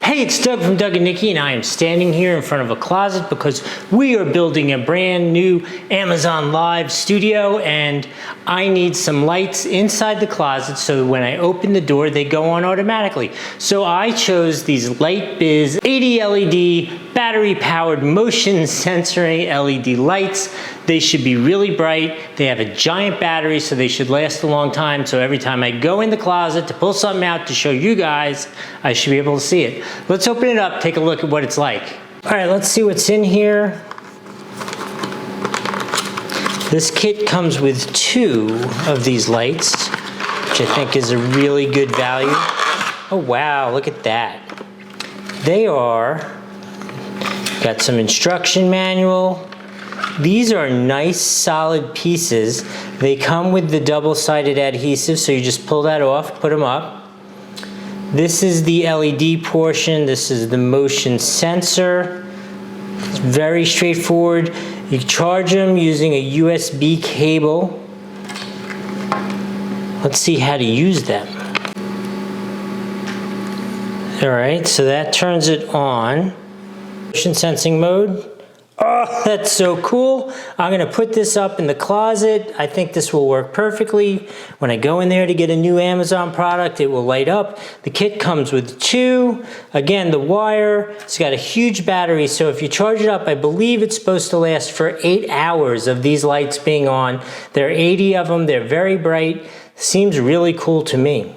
Hey, it's Doug from Doug and Nikki, and I am standing here in front of a closet because we are building a brand new Amazon Live studio, and I need some lights inside the closet so when I open the door, they go on automatically. So I chose these Lightbiz 80 LED battery-powered motion sensoring LED lights. They should be really bright. They have a giant battery, so they should last a long time. So every time I go in the closet to pull something out to show you guys, I should be able to see it. Let's open it up, take a look at what it's like. All right, let's see what's in here. This kit comes with 2 of these lights, which I think is a really good value. Oh wow, look at that. They are, got some instruction manual. These are nice solid pieces. They come with the double-sided adhesive, so you just pull that off, put them up. This is the LED portion. This is the motion sensor. It's very straightforward. You charge them using a USB cable. Let's see how to use them. All right, so that turns it on. Motion sensing mode. Oh, that's so cool. I'm gonna put this up in the closet. I think this will work perfectly. When I go in there to get a new Amazon product, it will light up. The kit comes with 2. Again, the wire, it's got a huge battery, so if you charge it up, I believe it's supposed to last for 8 hours of these lights being on. There are 80 of them, they're very bright. Seems really cool to me.